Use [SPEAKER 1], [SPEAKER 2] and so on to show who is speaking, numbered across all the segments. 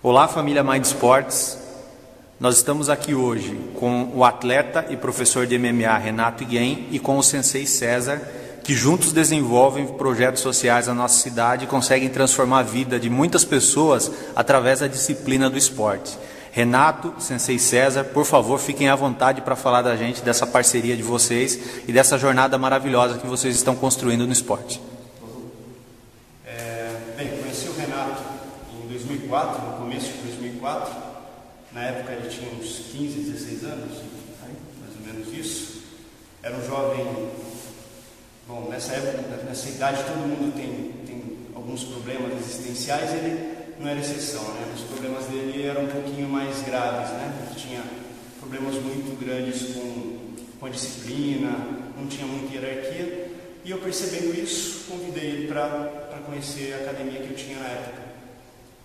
[SPEAKER 1] Olá, família Mind Sports. Nós estamos aqui hoje com o atleta e professor de MMA Renato Higuem e com o sensei César, que juntos desenvolvem projetos sociais na nossa cidade e conseguem transformar a vida de muitas pessoas através da disciplina do esporte. Renato, sensei César, por favor, fiquem à vontade para falar da gente, dessa parceria de vocês e dessa jornada maravilhosa que vocês estão construindo no esporte.
[SPEAKER 2] Bem, conheci o Renato em 2004, no começo de 2004. Na época ele tinha uns 15, 16 anos, mais ou menos isso. Era um jovem, bom, nessa época, nessa idade todo mundo tem alguns problemas existenciais, ele não era exceção, né? Os problemas dele eram um pouquinho mais graves, né? Ele tinha problemas muito grandes com a disciplina, não tinha muita hierarquia. E eu, percebendo isso, convidei ele para conhecer a academia que eu tinha na época.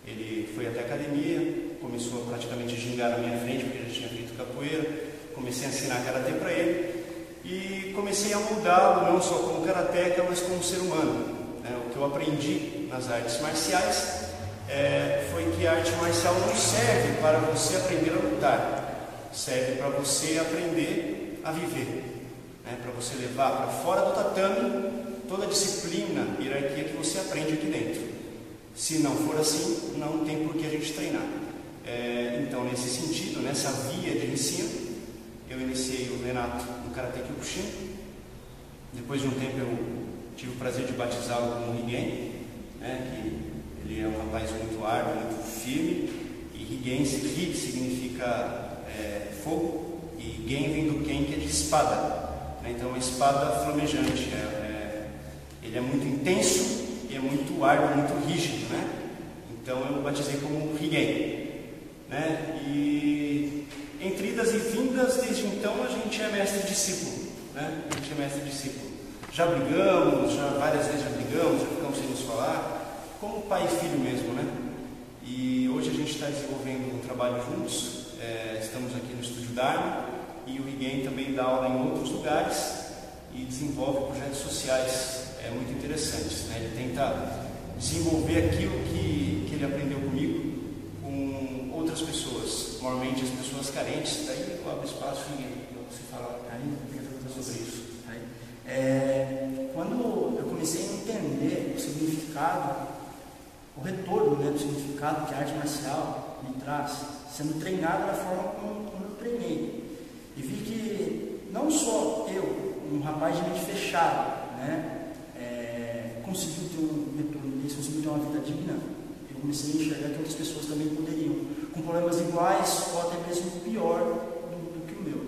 [SPEAKER 2] Ele foi até a academia, começou a praticamente gingar na minha frente, porque eu já tinha feito capoeira. Comecei a ensinar karatê para ele e comecei a moldá-lo, não só como karateca, mas como ser humano. O que eu aprendi nas artes marciais foi que a arte marcial não serve para você aprender a lutar, serve para você aprender a viver. Para você levar para fora do tatame toda a disciplina e hierarquia que você aprende aqui dentro. Se não for assim, não tem por que a gente treinar. Então, nesse sentido, nessa via de ensino, eu iniciei o Renato no Karatê Kyokushin. Depois de um tempo, eu tive o prazer de batizá-lo como Higuem, que ele é um rapaz muito árduo, muito firme. E Higuem, Hi significa fogo, e Gen vem do Ken, que é de espada. Então, uma espada flamejante. Ele é muito intenso e é muito árduo, muito rígido, né? Então, eu batizei como Higuem, né? E entre idas e vindas, desde então, a gente é mestre-discípulo, né? A gente é mestre-discípulo. Já brigamos, várias vezes já brigamos, já ficamos sem nos falar, como pai e filho mesmo, né? E hoje a gente está desenvolvendo um trabalho juntos. Estamos aqui no Estúdio Dharma. E o Higuem também dá aula em outros lugares e desenvolve projetos sociais muito interessantes, né? Ele tenta desenvolver aquilo que ele aprendeu comigo com outras pessoas, normalmente as pessoas carentes. Daí eu abro espaço para você falar sobre isso.
[SPEAKER 3] Quando eu comecei a entender o significado, o retorno, do significado que a arte marcial me traz, sendo treinado da forma como eu treinei, e vi que não só eu, um rapaz de mente fechada, conseguiu ter um retorno desse, conseguiu ter uma vida digna. Eu comecei a enxergar que outras pessoas também poderiam, com problemas iguais ou até mesmo pior do que o meu.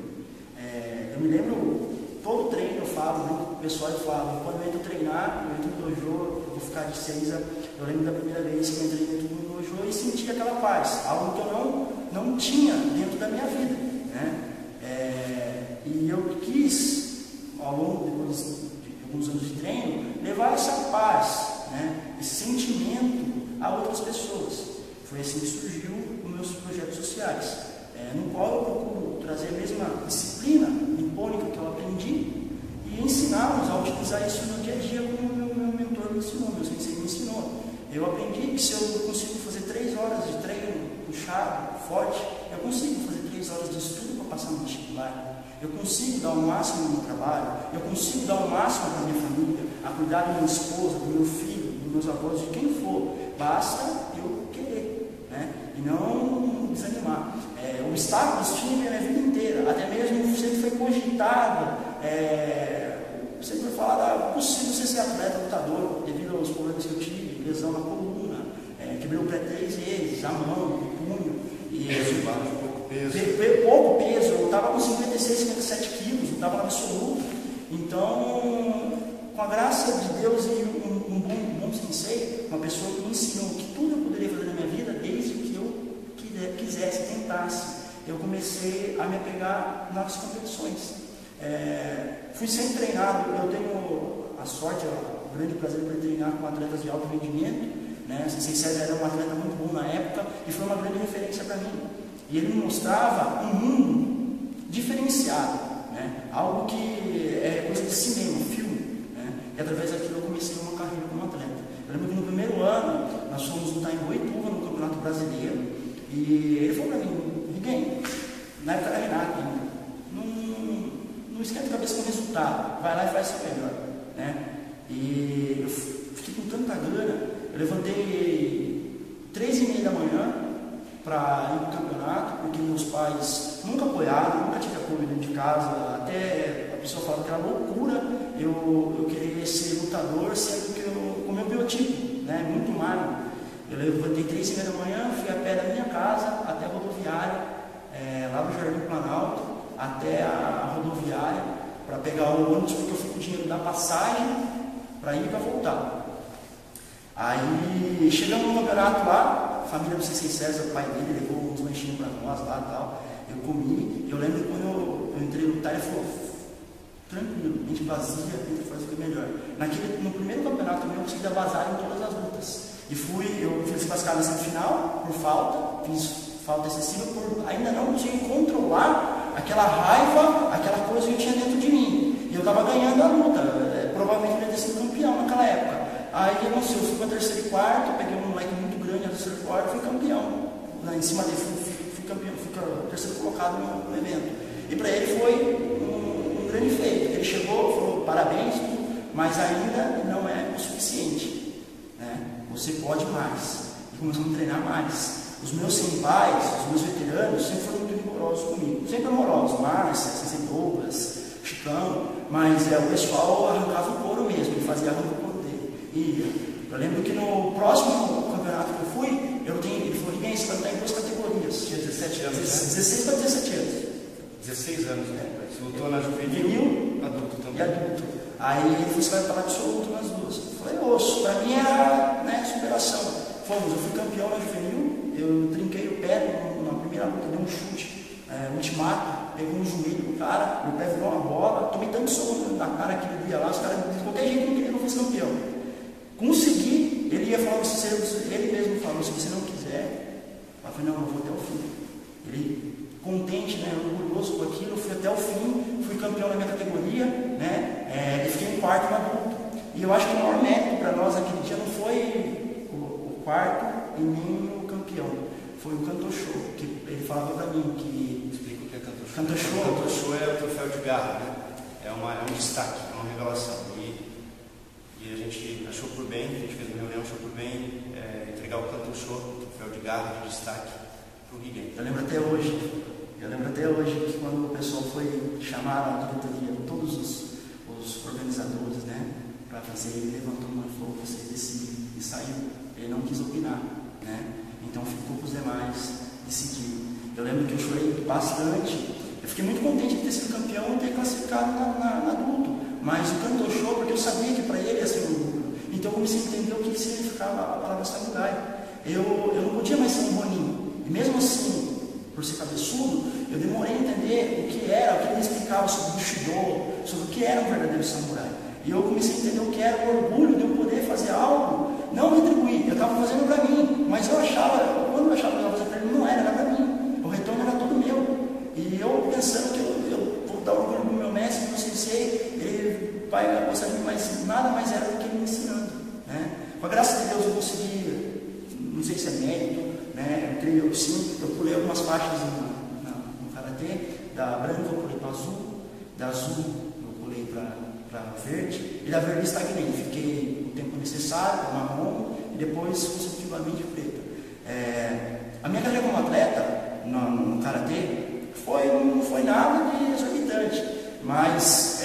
[SPEAKER 3] Eu me lembro, todo treino eu falo, o pessoal fala, quando eu entro treinar, eu entro no dojo, eu vou ficar de 6 a... Eu lembro da primeira vez que eu entrei dentro do dojo e senti aquela paz, algo que eu não tinha dentro da minha vida, né? E eu quis, ao longo de alguns anos de treino, levar essa paz, esse sentimento a outras pessoas. Foi assim que surgiu os meus projetos sociais, no qual eu procuro trazer a mesma disciplina nipônica que eu aprendi e ensiná-los a utilizar isso no dia a dia, como o meu mentor me ensinou, meu sensei me ensinou. Eu aprendi que se eu consigo fazer 3 horas de treino puxado, forte, eu consigo fazer 3 horas de estudo para passar no vestibular. Eu consigo dar o máximo no meu trabalho, eu consigo dar o máximo para a minha família, a cuidar da minha esposa, do meu filho, dos meus avós, de quem for. Basta eu querer, e não desanimar. Obstáculos tinha a minha vida inteira, até mesmo sempre foi cogitado, sempre foi falado, é possível você ser atleta, lutador, devido aos problemas que eu tive, lesão na coluna, quebrei o pé 3 vezes, a mão, o punho, pouco peso, eu estava com 56, 57 quilos, eu estava no absoluto. Então, com a graça de Deus e um bom sensei, uma pessoa que me ensinou que tudo eu poderia fazer na minha vida, desde que eu quisesse, tentasse, eu comecei a me apegar nas competições. Fui sempre treinado, eu tenho a sorte, o grande prazer de treinar com atletas de alto rendimento. O sensei César era um atleta muito bom na época e foi uma grande referência para mim. E ele me mostrava um mundo diferenciado, algo que é coisa de cinema, filme, e através daquilo eu comecei uma carreira como atleta. Eu lembro que no primeiro ano nós fomos lutar em Boituva no Campeonato Brasileiro, E ele falou para mim, ninguém, na época era Renato, não esquenta a cabeça com o resultado, vai lá e faz o seu melhor, né? E eu fiquei com tanta grana, eu levantei 3h30 da manhã para ir para o campeonato, porque meus pais nunca apoiaram, nunca tive apoio dentro de casa, até a pessoa falava que era loucura eu querer ser lutador, sendo que eu, com o meu biotipo, né, muito magro. Eu levantei 3h30 da manhã, fui a pé da minha casa até a rodoviária, lá no Jardim Planalto, até a rodoviária, para pegar o ônibus, porque eu fui com o dinheiro da passagem para ir e para voltar. Aí chegamos no campeonato lá, a família do Sensei César, o pai dele, levou uns lanchinhos para nós lá e tal. Eu comi, eu lembro que quando eu entrei no lutar, ele falou, tranquilo, mente vazia, tenta fazer o que é melhor. No primeiro campeonato eu consegui dar vazar em todas as lutas. E eu fiz classificado na semifinal por falta, fiz falta excessiva por ainda não conseguir controlar aquela raiva, aquela coisa que eu tinha dentro de mim. E eu estava ganhando a luta, provavelmente eu ia ter sido campeão naquela época. Aí eu não sei, eu fui para terceiro e quarto, peguei um moleque muito grande, terceiro e quarto, fui campeão. Em cima dele, fui campeão, fui terceiro colocado no evento. E para ele foi um grande feito. Ele chegou, falou parabéns, mas ainda não é o suficiente, né? Você pode mais. E começamos a treinar mais. Os meus senpais, os meus veteranos, sempre foram muito rigorosos comigo. Sempre amorosos, Márcia, Sensei Douglas, Chicão, mas o pessoal arrancava o couro mesmo, ele fazia arrancar o couro dele. E eu lembro que no próximo campeonato que eu fui, ele falou, ninguém, você vai estar em 2 categorias.
[SPEAKER 2] Tinha 17 anos,
[SPEAKER 3] 16 para 17 anos.
[SPEAKER 2] 16 anos, né? Você lutou na juvenil, adulto também.
[SPEAKER 3] E adulto. Aí ele falou, você vai falar absoluto nas duas. Eu falei, osso, para mim era, né, superação. Eu fui campeão na juvenil, eu trinquei o pé na primeira luta, dei um chute, ultimato, peguei um joelho do cara, meu pé virou uma bola, tomei tanto soco na cara aquele dia lá, os caras de qualquer jeito não queriam que eu fosse campeão. Consegui, ele ia falar, ele mesmo falou, se você não quiser, eu falei, não, eu vou até o fim. Ele, contente, né, orgulhoso com aquilo, fui até o fim, fui campeão na minha categoria, né, e fiquei em quarto no adulto. E eu acho que o maior mérito para nós aquele dia não foi o quarto e nem o campeão, foi o Canto Show, que ele falava para mim que...
[SPEAKER 2] Explica o que é Canto Show.
[SPEAKER 3] Canto Show.
[SPEAKER 2] Canto Show é o troféu de garra, né? É um destaque, é uma revelação. E a gente achou por bem, a gente fez uma reunião, achou por bem entregar o Canto Show, o troféu de garra, de destaque, para o Rig.
[SPEAKER 3] Eu lembro até hoje que quando o pessoal foi chamar a diretoria, todos os organizadores, né, para fazer, ele levantou uma e falou, você decide, e saiu. Ele não quis opinar, né? Então ficou para os demais decidir. Eu lembro que eu chorei bastante. Eu fiquei muito contente de ter sido campeão e ter classificado na adulto. Mas o Canto Show, porque eu sabia que para ele ia ser um orgulho. Então eu comecei a entender o que significava a palavra samurai. Eu não podia mais ser um boninho. E mesmo assim, por ser cabeçudo, eu demorei a entender o que era, o que ele explicava sobre o Bushido, sobre o que era um verdadeiro samurai. E eu comecei a entender o que era o orgulho de eu poder fazer algo, não retribuir, eu estava fazendo para mim, mas quando eu achava que eu estava fazendo para ele, não era para mim, o retorno era todo meu. E eu pensando que eu vou dar orgulho para o meu mestre, meu sensei, ele vai gostar de mim, mas nada mais era do que ele me ensinando, né? Com a graça de Deus eu consegui, não sei se é mérito, né? Eu creio sim, eu pulei algumas faixas no karatê, da branca eu pulei para azul, da azul eu pulei para verde, e da verde estagnei, fiquei o tempo necessário, marrom, e depois consecutivamente preta. A minha carreira como atleta no karatê não foi nada de exorbitante, mas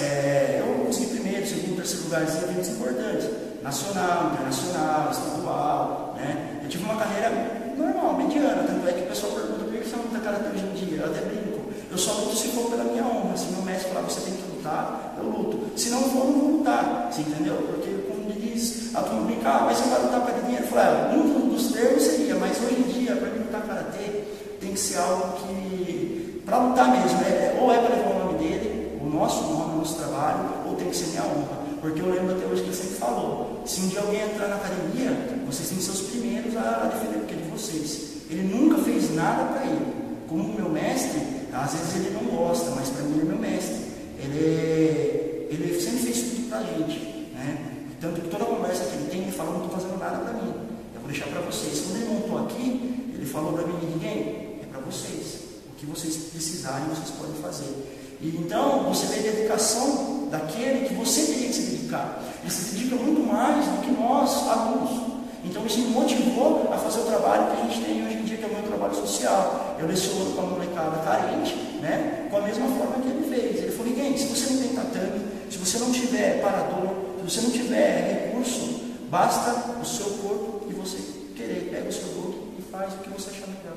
[SPEAKER 3] eu consegui primeiro, segundo, terceiro lugarzinho em eventos importantes, nacional, internacional, estadual, né? Eu tive uma carreira normal, mediana, tanto é que o pessoal pergunta por que você não luta karatê hoje em dia, eu até brinco. Eu só luto se for pela minha honra. Se meu mestre falar, você tem que lutar, eu luto. Se não for, eu não vou lutar. Você entendeu? Porque, como diz, a turma brinca, mas você vai lutar para dinheiro? Eu falei, um dos termos seria, mas hoje em dia, para mim lutar karatê, tem que ser algo que, para lutar mesmo, ou é para levar o nome dele, o nosso nome, o nosso trabalho, ou tem que ser minha honra. Porque eu lembro até hoje que ele sempre falou, se um dia alguém entrar na academia, vocês têm que ser os primeiros a defender o que é de vocês. Ele nunca fez nada para ele. Como o meu mestre, às vezes ele não gosta, mas para mim ele é meu mestre. Ele sempre fez tudo pra gente, né? Tanto que toda conversa que ele tem, ele fala, não estou fazendo nada para mim. Eu vou deixar para vocês. Quando ele montou aqui, Ele falou para mim: ninguém, é para vocês. O que vocês precisarem, vocês podem fazer. E então, você vê a dedicação daquele que você teria que se dedicar. Ele se dedica muito mais do que nós, alunos. Então, isso me motivou a fazer o trabalho que a gente tem hoje em dia, que é o meu trabalho social. Eu leciono com a molecada carente, né, com a mesma forma que ele fez. Ele falou: ninguém, se você não tem tatame, se você não tiver parador, se você não tiver recurso, basta o seu corpo e você querer. Pega o seu look e faz o que você achar melhor.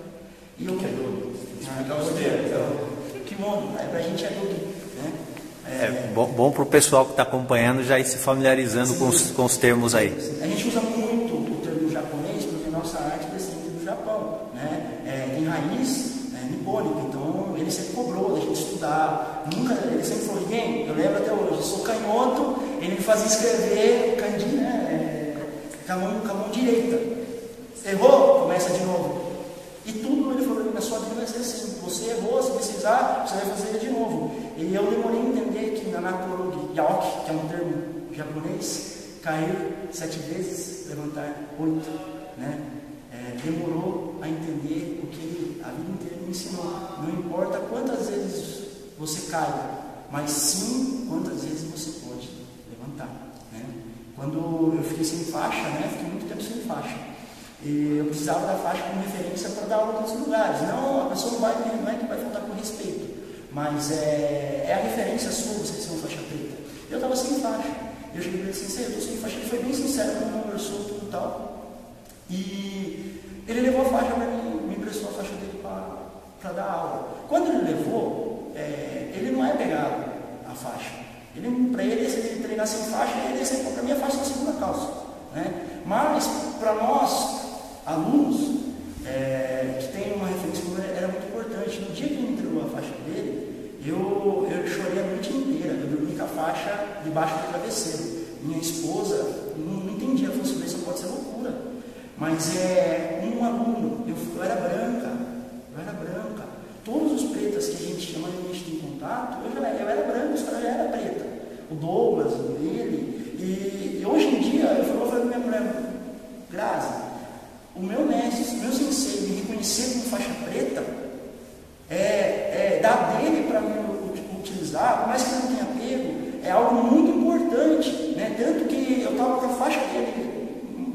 [SPEAKER 3] E eu quero explicar os termos. Que bom, pra gente é tudo, né?
[SPEAKER 1] Bom para o pessoal que está acompanhando já ir se familiarizando com os termos aí.
[SPEAKER 3] A gente usa muito o termo japonês porque nossa arte descende do Japão, né? Tem raiz nipônica, então ele sempre cobrou da gente estudar. Ele sempre falou: ninguém, eu lembro até hoje, eu sou canhoto, ele me fazia escrever kanji, né? Com a mão direita. Errou? Começa de novo. E tudo ele falou: na sua vida vai ser assim. Você errou, se precisar, você vai fazer de novo. E eu demorei a entender que na Nakorogi Yaoki, que é um termo japonês, cair 7 vezes, levantar 8, né? Demorou a entender o que ele a vida inteira me ensinou. Não importa quantas vezes você cai, mas sim quantas vezes você pode levantar, né? Quando eu fiquei sem faixa, né? Fiquei muito tempo sem faixa. E eu precisava da faixa como referência para dar aula em outros lugares. Não, a pessoa não é que vai faltar com respeito, mas é a referência sua, você ser uma faixa preta. Eu estava sem faixa. Eu cheguei para ele assim: eu estou sem faixa. Ele foi bem sincero, não conversou, tudo e tal. E ele levou a faixa para mim, me emprestou a faixa dele para dar aula. Quando ele levou, ele não é pegado a faixa. Para ele, se ele treinar sem faixa, ele ia ser para mim a faixa da segunda calça, né? Mas para nós, alunos, que tem uma referência era muito importante. No dia que ele entregou a faixa dele, eu chorei a noite inteira. Eu dormi com a faixa debaixo do travesseiro. Minha esposa não entendia. Ela falou: isso pode ser loucura. Mas um aluno, eu era branca. Todos os pretas que a gente tem contato, eu era branca, os caras já eram preta. O Douglas, ele. E hoje em dia, eu falei para minha mulher: Grazi, o meu mestre, o meu sensei me reconhecer como faixa preta, dar dele para mim utilizar, por mais que não tenha pego, é algo muito importante, né? Tanto que eu estava com a faixa dele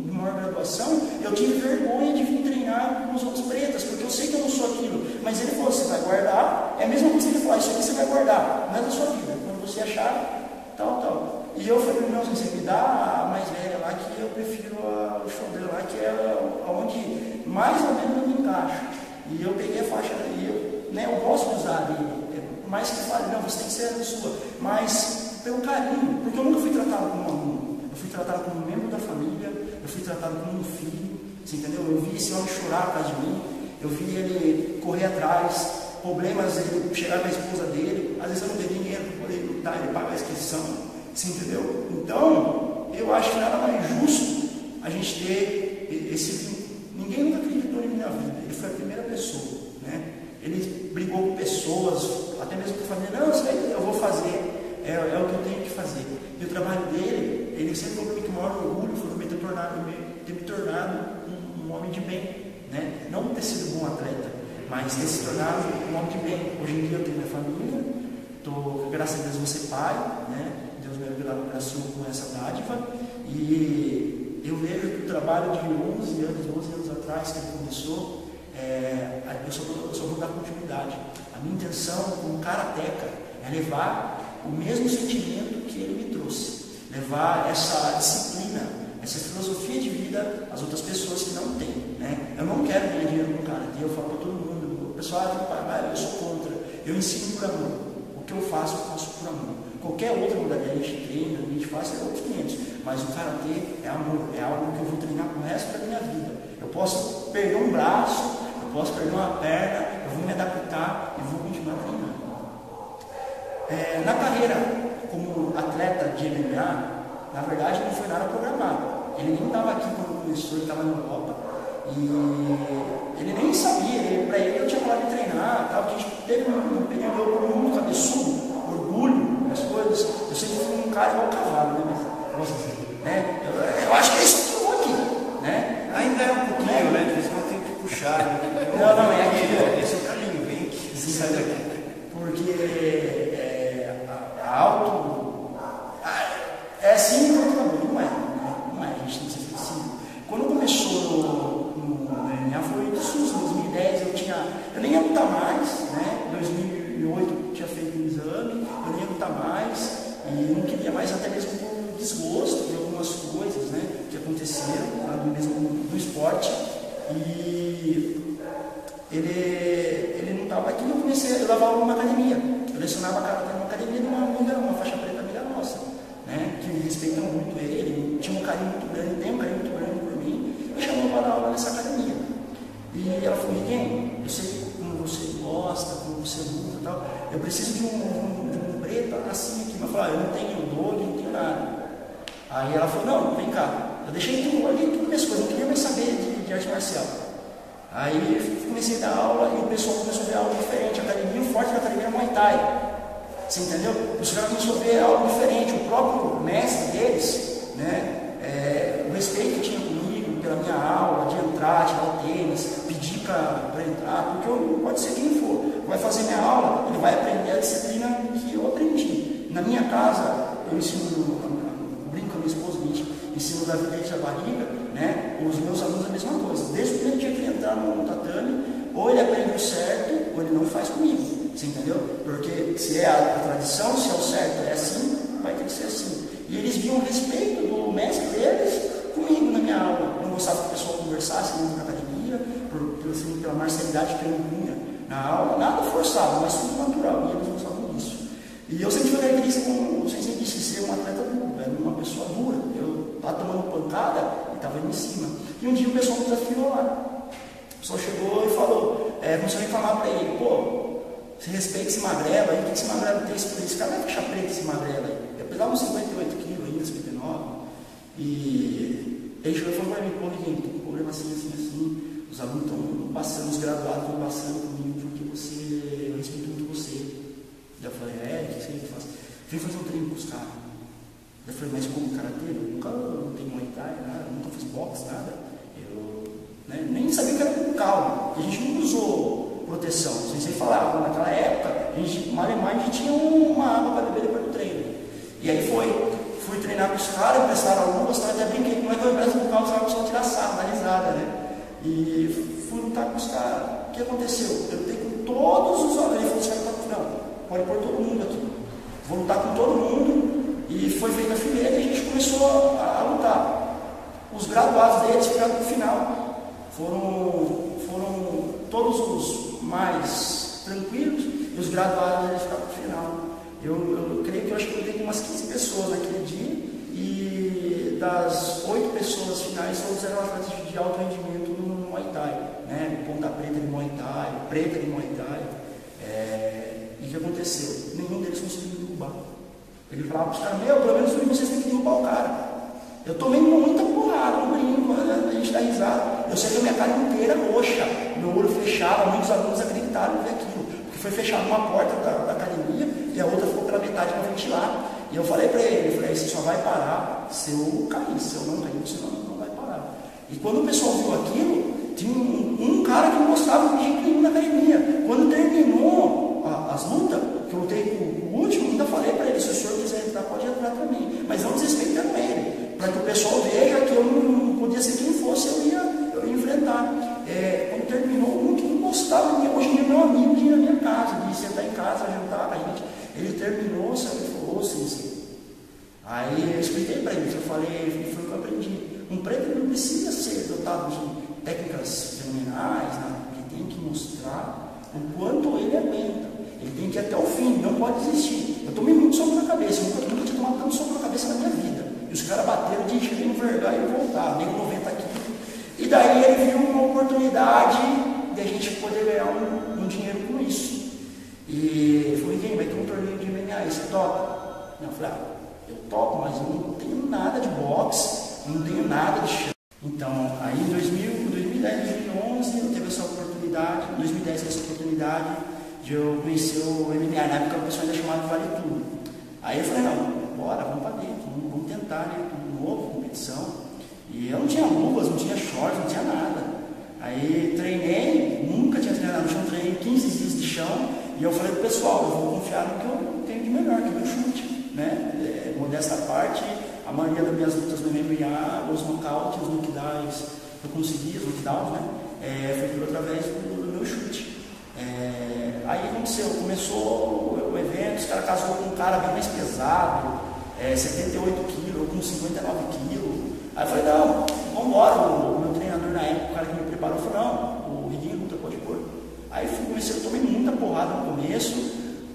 [SPEAKER 3] de maior graduação, eu tive vergonha de vir treinar com os outros pretas, porque eu sei que eu não sou aquilo, mas ele falou: você vai guardar, é a mesma coisa que ele falou: isso aqui você vai guardar, não é da sua vida, quando você achar, tal. E eu falei: meu sensei, me dá a mais velha lá, que eu prefiro o shoulder lá, que é onde mais ou menos eu me encaixo. E eu peguei a faixa, eu gosto de usar ali, por mais que fale: não, você tem que ser a sua, mas pelo carinho, porque eu nunca fui tratado como um aluno, eu fui tratado como um membro da família, eu fui tratado como um filho, você entendeu? Eu vi esse homem chorar atrás de mim, eu vi ele correr atrás, problemas, ele chegar com a esposa dele, às vezes eu não tenho dinheiro para poder lutar, ele paga a inscrição. Você entendeu? Então, eu acho que nada mais justo a gente ter esse. Ninguém nunca acreditou em mim na vida. Ele foi a primeira pessoa, né? Ele brigou com pessoas, até mesmo com a família: não, isso aí eu vou fazer, é o que eu tenho que fazer. E o trabalho dele, ele sempre falou para mim que o maior orgulho foi ter me tornado um homem de bem, né? Não ter sido um bom atleta, mas ter se tornado um homem de bem. Hoje em dia eu tenho minha família, graças a Deus, vou ser pai, né? Deus me abraçou com essa dádiva, e eu vejo que o trabalho de 12 anos atrás que ele começou, eu só vou dar continuidade. A minha intenção como karateca é levar o mesmo sentimento que ele me trouxe, levar essa disciplina, essa filosofia de vida às outras pessoas que não têm, né? Eu não quero ganhar dinheiro com karatê, eu falo para todo mundo: o pessoal tem que pagar, eu sou contra, eu ensino por amor, o que eu faço por amor. Qualquer outra modalidade a gente treina, a gente faz, é outros 500. Mas o karatê é amor, é algo que eu vou treinar pro resto da minha vida. Eu posso perder um braço, eu posso perder uma perna, eu vou me adaptar e vou continuar treinando. Na carreira como atleta de MMA, na verdade não foi nada programado. Ele nem estava aqui quando começou, ele estava na Europa. E ele nem sabia, para ele eu tinha parado de treinar, tal, que a gente teve um período eu muito cabeçudo, orgulho, as coisas. Eu sempre fui um cara igual cavalo, né? Eu acho que é isso que eu vou aqui, né?
[SPEAKER 2] Ainda é um pouquinho, né? De vez em quando tem que puxar, né?
[SPEAKER 3] é assim, pronto, acabou. Não é, não é, a gente tem que ser flexível. Quando começou no MMA foi isso, em 2010 eu nem ia lutar mais, né? Em 2008 eu tinha feito um exame, eu nem ia lutar mais, e não queria mais, até mesmo por desgosto de algumas coisas, né, que aconteceram mesmo no esporte. E ele não estava aqui, eu comecei a levar aula numa academia. Eu lecionava numa academia de uma amiga, uma faixa preta amiga nossa, né, que me respeitam muito ele, tinha um carinho muito grande, tem um carinho muito grande por mim, me chamou para dar aula nessa academia. E ela falou: Miguel, eu sei como você gosta, como você luta e tal, eu preciso de um preto assim aqui. Mas eu falei: eu não tenho dor, não tenho nada. Aí ela falou: não, vem cá. Eu deixei tudo, olhei tudo minhas coisas, não queria mais saber de arte marcial. Aí comecei a dar aula e o pessoal começou a ver algo diferente. A academia, o forte da academia é Muay Thai. Você entendeu? Os caras começaram a ver algo diferente. O próprio mestre deles, né, o respeito que tinha comigo, pela minha aula, de entrar, tirar o tênis, pedir para entrar, porque pode ser quem for, vai fazer minha aula, ele vai aprender a disciplina que eu aprendi. Na minha casa, eu ensino, brinco com a minha esposa, a gente ensino da vida desde a barriga, né? Os meus alunos a mesma coisa. Desde o primeiro dia que ele entrar no tatame, ou ele aprende o certo, ou ele não faz comigo. Você entendeu? Porque se é a tradição, se é o certo é assim, vai ter que ser assim. E eles viam o respeito do mestre deles comigo na minha aula. Eu não gostava que o pessoal conversasse dentro da academia, pela marcialidade que eu impunha na aula, nada forçado, mas tudo natural, e eles gostavam disso. E eu sempre tive a característica, como o sensei disse, ser um atleta duro, uma pessoa dura. Eu estava tomando pancada e estava indo em cima. E um dia o pessoal me desafiou lá. O pessoal chegou e falou, começou a reclamar para ele: pô, você respeita esse magrelo aí, o que esse magrelo tem? Esse cara vai fechar preto, esse magrelo aí. Eu pesava uns 58 quilos ainda, 59. E ele chegou e falou para mim: pô, Miguel, tem um problema assim, assim, assim. Os alunos estão passando, os graduados estão passando comigo, porque eu respeito muito você. Eu falei: o que você faz? Vem fazer um treino com os caras. Eu falei: mas como karateiro? Eu nunca tenho Muay Thai, nada, nunca fiz boxe, nada. Eu nem sabia que era com calma. A gente não usou proteção. Sem você falar, naquela época, a gente tinha uma água para beber depois do treino. E aí fui treinar com os caras, emprestaram algumas, até brinquei, como é que eu empresto com o carro, os caras tirar sarro, dar risada, né? E fui lutar com os caras. O que aconteceu? Eu lutei com todos os alunos. Ele falou: os caras não, pode pôr todo mundo aqui. Vou lutar com todo mundo. E foi feita a fileira e a gente começou a lutar. Os graduados deles ficaram no final. Foram todos os mais tranquilos e os graduados deles ficaram no final. Eu creio que eu acho que eu lutei com umas 15 pessoas naquele dia. E das 8 pessoas finais, todos eram atletas de alto rendimento no Muay Thai, né? Ponta preta de Muay Thai, preta de Muay Thai. E o que aconteceu? Nenhum deles conseguiu me derrubar. Ele falava para os caras: pelo menos vocês têm que derrubar o cara. Eu tomei muita porrada, não brinco, a gente dá risada. Eu sei que a minha cara inteira roxa, meu olho fechava, muitos alunos acreditaram em ver aquilo, porque foi fechada uma porta da academia e a outra ficou pela metade para ventilar. E eu falei para ele: você só vai parar se eu cair, se eu não cair, você não vai parar. E quando o pessoal viu aquilo, tinha um cara que mostrava de jeito nenhum na academia. Quando terminou as lutas, que eu lutei com o último, ainda falei para ele: se o senhor quiser entrar, pode entrar também, mas não desrespeitando ele, para que o pessoal veja que eu não podia ser quem fosse, eu ia enfrentar. Quando terminou, um que não gostava de mim, hoje em dia meu amigo, de ir na minha casa, de sentar em casa, jantar com a gente. Ele terminou, sabe, ele falou: sim. Aí eu expliquei para ele, eu falei, foi o que eu aprendi. Um preto não precisa ser dotado de técnicas fenomenais, né? Ele tem que mostrar o quanto ele aguenta. Ele tem que ir até o fim, não pode desistir. Eu tomei muito soco na cabeça, eu nunca tinha tomado tanto soco na cabeça na minha vida. E os caras bateram de chegar no vergar e voltar, nem 90 quilos. E daí ele viu uma oportunidade de a gente poder ganhar um dinheiro com isso. E falei: vai ter um torneio de MMA, você topa? Eu falei: eu topo, mas eu não tenho nada de boxe, não tenho nada de chão. Então, aí em 2010, 2011, eu tive essa oportunidade, em 2010 essa oportunidade de eu conhecer o MMA. Na época o pessoal ainda chamava de Vale Tudo. Aí eu falei: não, bora, vamos para dentro, vamos tentar, né? Tudo novo, competição. E eu não tinha luvas, não tinha shorts, não tinha nada. Aí treinei, nunca tinha treinado no chão, treinei 15 dias de chão. E eu falei pro pessoal: eu vou confiar no que eu tenho de melhor, que é o meu chute, né? Modesta parte, a maioria das minhas lutas no MMA, os nocautes, os knockdowns, eu consegui, os knockdowns, né? Foi tudo através do meu chute. Aí aconteceu, começou o evento, os caras casou com um cara bem mais pesado, 78 quilos, com 59 quilos. Aí eu falei, não, vamos embora. O meu treinador na época, o cara que me preparou, falou, não, o Riguinho luta, pode pôr. Aí eu tomei muita porrada no começo.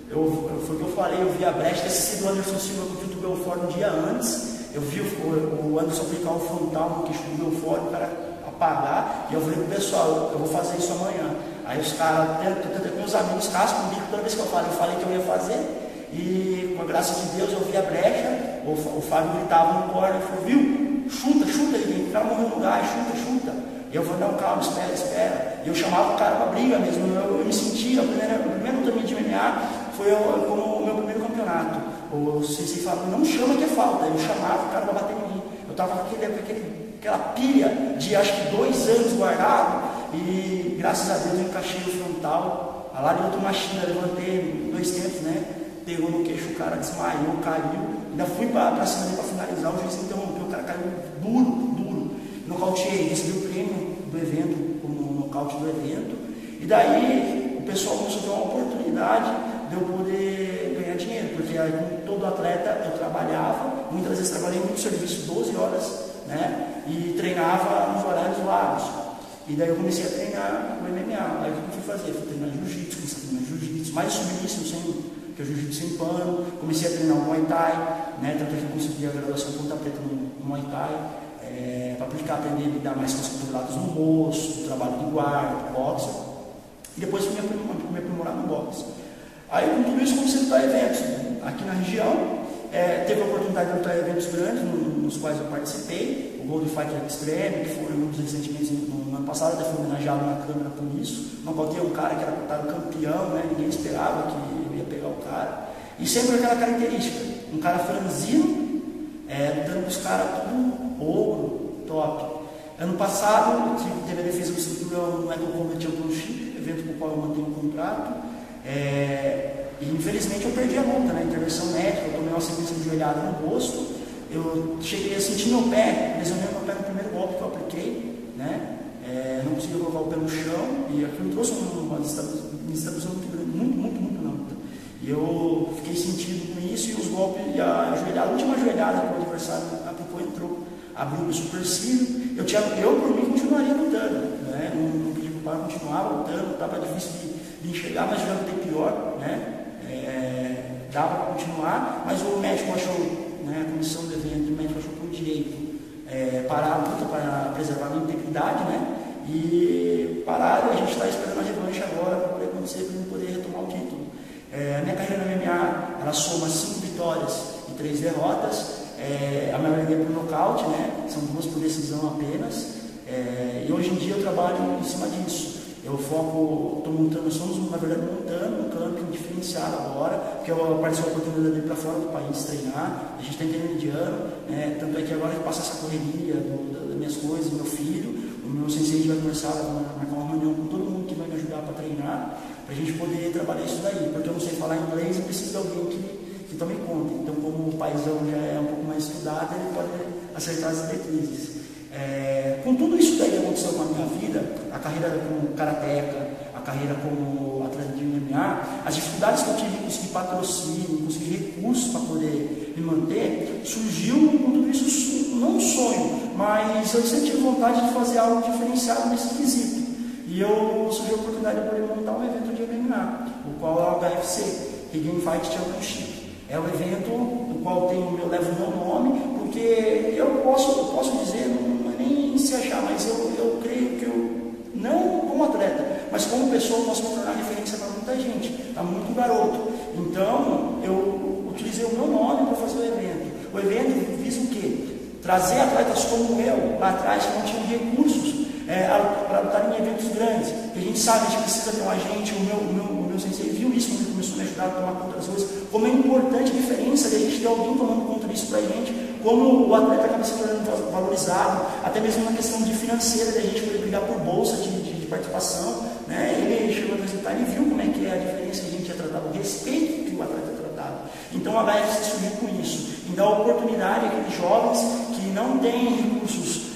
[SPEAKER 3] Foi o que eu falei, eu vi a brecha, assisti do Anderson Silva contra o Belfort um dia antes. Eu vi o Anderson aplicar um frontal no queixo do Belfort, o cara apagar, e eu falei pro pessoal, eu vou fazer isso amanhã. Aí os caras, meus amigos cascam comigo toda vez que eu falei que eu ia fazer, e com a graça de Deus eu vi a brecha, o Fábio gritava no corner, ele falou, viu, chuta, ele, o cara morreu no gás, chuta. E eu falei, não, calma, espera. E eu chamava o cara pra briga mesmo, eu me sentia, a primeira luta de MMA foi como o meu primeiro campeonato. O Sensei falou, não chama que é falta, eu chamava o cara pra bater em mim. Eu tava com aquela pilha de acho que 2 anos guardado, e graças a Deus eu encaixei o frontal, a lá de outra machina, levantei 2 tempos, né? Pegou no queixo, o cara desmaiou, caiu, ainda fui pra cima dele pra finalizar, o juiz interrompeu, o cara caiu duro. Nocauteei, recebi o prêmio do evento, como nocaute do evento, e daí o pessoal começou a ter uma oportunidade de eu poder ganhar dinheiro, porque aí, como todo atleta, eu trabalhava, muitas vezes trabalhei muito serviço, 12 horas, né, e treinava nos horários vagos. E daí eu comecei a treinar o MMA. Aí o que eu fui fazer? Fui treinar jiu-jitsu, comecei a treinar jiu-jitsu, mais submício, que é o jiu-jitsu sem pano, comecei a treinar o Muay Thai, né, tanto que eu consegui a graduação ponta preta no Muay Thai, para aprender a lidar mais com as cotoveladas no rosto, trabalho de guarda, boxe, e depois fui me aprimorar no boxe. Aí com tudo isso comecei a lutar eventos, né? Aqui na região, teve a oportunidade de lutar eventos grandes, nos quais eu participei, o Gold Fighter Extreme, que foi um dos resentimentos no ano passado, até fui homenageado na Câmara por isso, nocautei um cara que era cotado campeão, né? Ninguém esperava que eu ia pegar o cara, e sempre aquela característica, um cara franzino, lutando com os caras tudo ouro, top. Ano passado, teve a defesa do cinturão no Eco Combat Championship, evento com o qual eu mantenho um contrato, e infelizmente eu perdi a luta, né? Intervenção médica, eu tomei uma sequência de joelhada no rosto, eu cheguei a sentir meu pé, lesionei meu pé no primeiro golpe que eu apliquei, né? Não consegui colocar o pé no chão, e aquilo trouxe uma instabilização muito grande, muito na luta. E eu fiquei sentido com isso, e os golpes, e a última joelhada que o adversário aplicou entrou, abriu o supercílio. Eu por mim continuaria lutando, né? Não pedi para continuar lutando, estava difícil de enxergar, mas já lutei pior, né? Dava para continuar, mas o médico achou, né, a comissão do evento, o médico achou por direito parar a luta para preservar a minha integridade, né? E parar, a gente está esperando a revanche agora para poder acontecer, para eu poder retomar o título. A minha carreira no MMA, ela soma 5 vitórias e 3 derrotas, a maioria por nocaute, né? São 2 por decisão apenas, e hoje em dia eu trabalho em cima disso. Eu estamos na verdade montando um camping diferenciado agora, porque eu apareceu a oportunidade de ir para fora do país treinar, a gente está intermediando, tanto é que agora que passa essa correria das minhas coisas, meu filho, o meu sensei vai começar a marcar uma reunião com todo mundo que vai me ajudar para treinar, para a gente poder trabalhar isso daí, porque eu não sei falar inglês e preciso de alguém que tome conta. Então, como o paizão já é um pouco mais estudado, ele pode acertar as diretrizes. Com tudo isso daí que aconteceu com a minha vida, a carreira como karateca, a carreira como atleta de MMA, as dificuldades que eu tive em conseguir patrocínio, conseguir recursos para poder me manter, surgiu com tudo isso, não um sonho, mas eu sempre tive vontade de fazer algo diferenciado nesse quesito. E surgiu a oportunidade de poder montar um evento de MMA, o qual é o HFC, Regain Fight Championship. É um evento do qual eu levo o meu nome, porque eu posso dizer, não é nem se achar, mas eu creio que eu, não como atleta, mas como pessoa, posso me tornar referência para muita gente, para muito garoto. Então, eu utilizei o meu nome para fazer o evento. O evento visa o quê? Trazer atletas como eu, lá atrás, que não tinham recursos para lutar em eventos grandes. E a gente sabe, a gente precisa ter um agente, o meu sensei viu isso quando ele começou a me ajudar a tomar conta das coisas, como é importante a diferença de a gente ter alguém tomando conta disso para a gente, como o atleta acaba se tornando valorizado, até mesmo na questão de financeira, de a gente poder brigar por bolsa de participação, né? Ele chegou a apresentar, ele viu como é que é a diferença que a gente é tratado, o respeito que o atleta é tratado. Então a HFC surgiu com isso, em dar oportunidade àqueles jovens que não têm recursos,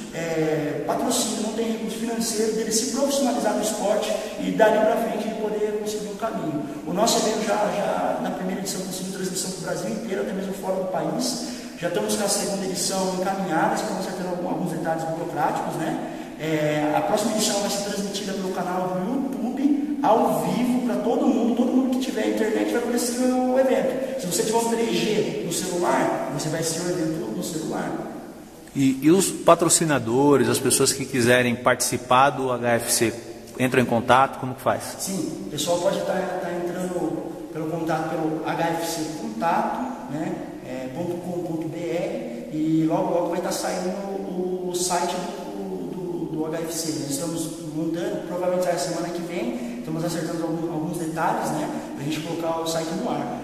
[SPEAKER 3] patrocínio, não tem recurso financeiro, dele se profissionalizar no esporte e dali para frente ele poder conseguir um caminho. O nosso evento já na primeira edição conseguiu transmissão para o Brasil inteiro, até mesmo fora do país. Já estamos com a segunda edição encaminhada, estamos acertando alguns detalhes burocráticos, né? A próxima edição vai ser transmitida pelo canal do YouTube, ao vivo, para todo mundo que tiver internet vai poder assistir o evento. Se você tiver um 3G no celular, você vai assistir o evento no celular.
[SPEAKER 1] E os patrocinadores, as pessoas que quiserem participar do HFC, entram em contato, como que faz?
[SPEAKER 3] Sim, o pessoal pode estar entrando pelo contato, pelo HFC Contato, né, .com.br, e logo vai estar saindo o site do HFC. Nós estamos montando, provavelmente a semana que vem, estamos acertando alguns detalhes, né, para a gente colocar o site no ar.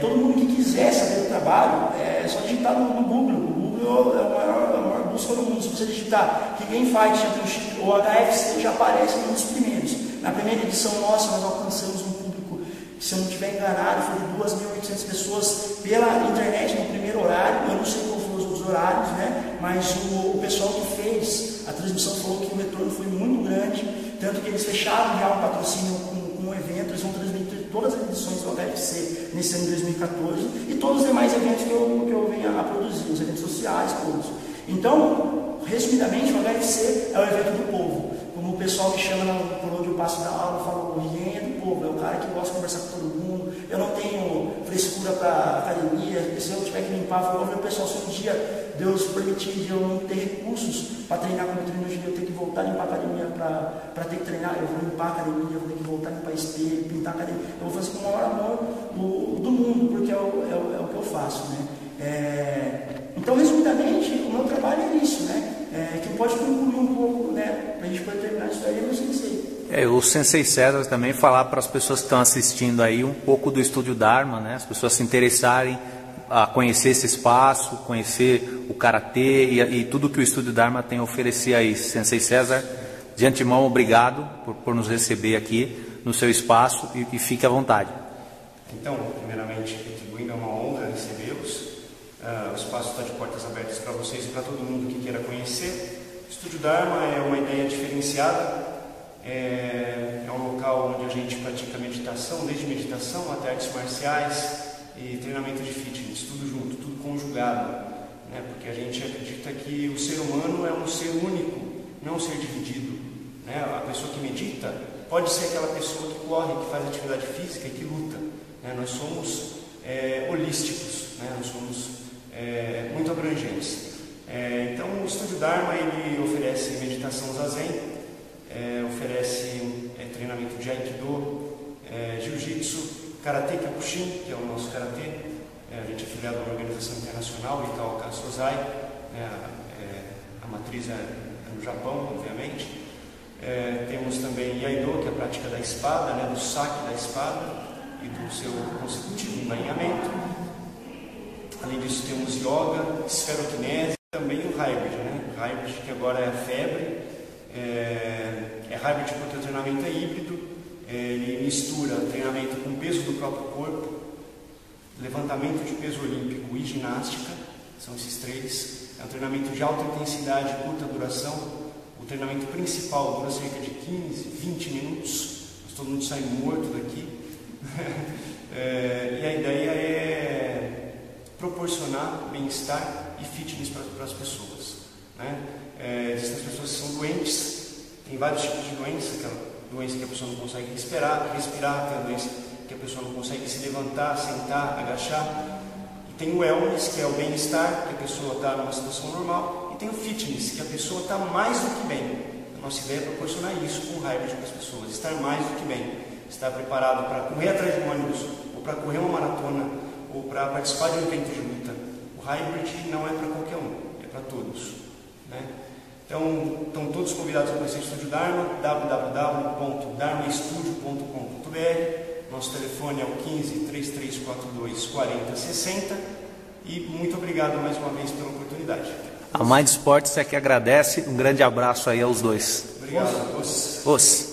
[SPEAKER 3] Todo mundo que quiser saber do trabalho, é só digitar no Google. O Google é a maior busca do mundo. Se você digitar que Game Fight Championship ou HFC, já aparece um dos primeiros. Na primeira edição nossa, nós alcançamos um público, se eu não estiver enganado, foi de 2.800 pessoas pela internet no primeiro horário. Eu não sei qual foram os outros horários, né? Mas o pessoal que fez a transmissão falou que o retorno foi muito grande, tanto que eles fecharam já um patrocínio com o evento. Eles vão transmitir todas as edições do HFC nesse ano de 2014 e todos os demais eventos que eu venho a produzir, os eventos sociais, todos. Então, resumidamente, o HFC é o evento do povo. Como o pessoal me chama por onde eu passo da aula, fala, o Rien é do povo, é o cara que gosta de conversar com todo mundo. Eu não tenho frescura para academia, se eu tiver que limpar, eu vou ver o pessoal, se um dia Deus permitir de eu não ter recursos para treinar como eu treino hoje em dia, eu tenho que voltar a limpar a academia para ter que treinar, eu vou limpar a academia, eu vou ter que voltar a limpar espelho, pintar a academia, eu vou fazer com o maior amor do mundo, porque é o que eu faço, né? Então, resumidamente, o meu trabalho é isso, né? Quem pode concluir um pouco, né, para a gente poder terminar isso aí é meu sensei.
[SPEAKER 1] O Sensei César também falar para as pessoas que estão assistindo aí um pouco do Estúdio Dharma, né? As pessoas se interessarem a conhecer esse espaço, conhecer o Karatê e tudo que o Estúdio Dharma tem a oferecer aí. Sensei César, de antemão, obrigado por nos receber aqui no seu espaço e fique à vontade.
[SPEAKER 2] Então, primeiramente, retribuindo, é uma honra recebê-los. O espaço está de portas abertas para vocês e para todo mundo que queira conhecer. O Estúdio Dharma é uma ideia diferenciada, é um local onde a gente pratica meditação, desde meditação até artes marciais e treinamento de fitness, tudo junto, tudo conjugado, né? Porque a gente acredita que o ser humano é um ser único, não um ser dividido, né? A pessoa que medita pode ser aquela pessoa que corre, que faz atividade física e que luta, né? Nós somos holísticos, né? Nós somos muito abrangentes. Então o Estúdio Dharma ele oferece meditação zazen, oferece treinamento de aikido, jiu-jitsu, karatê kyokushin, que é o nosso karatê. A gente é afiliado a uma organização internacional, Itaoka Sozai, a matriz é no Japão, obviamente. Temos também Iaido, que é a prática da espada, né, do saque da espada e do seu consecutivo embainhamento. Além disso, temos yoga, esferoquinese, também o hybrid, né? O hybrid que agora é a febre. É hybrid porque o treinamento é híbrido, ele mistura treinamento com peso do próprio corpo, levantamento de peso olímpico e ginástica, são esses três. É um treinamento de alta intensidade e curta duração. O treinamento principal dura cerca de 15, 20 minutos, mas todo mundo sai morto daqui. E a ideia é proporcionar bem-estar e fitness para as pessoas, né? Existem as pessoas que são doentes, tem vários tipos de doença, aquela doença que a pessoa não consegue respirar, tem a doença que a pessoa não consegue se levantar, sentar, agachar. E tem o wellness, que é o bem-estar, que a pessoa está numa situação normal, e tem o fitness, que a pessoa está mais do que bem. A nossa ideia é proporcionar isso com o hybrid para as pessoas, estar mais do que bem, estar preparado para correr atrás de um ônibus, ou para correr uma maratona, ou para participar de um evento de luta. O hybrid não é para qualquer um, é para todos, né? Então, estão todos convidados a conhecer o Estúdio Dharma, www.dharmaestudio.com.br. Nosso telefone é o 15 3342 4060. E muito obrigado mais uma vez pela oportunidade.
[SPEAKER 1] A Mind Sports é que agradece. Um grande abraço aí aos dois.
[SPEAKER 2] Obrigado.
[SPEAKER 1] Os.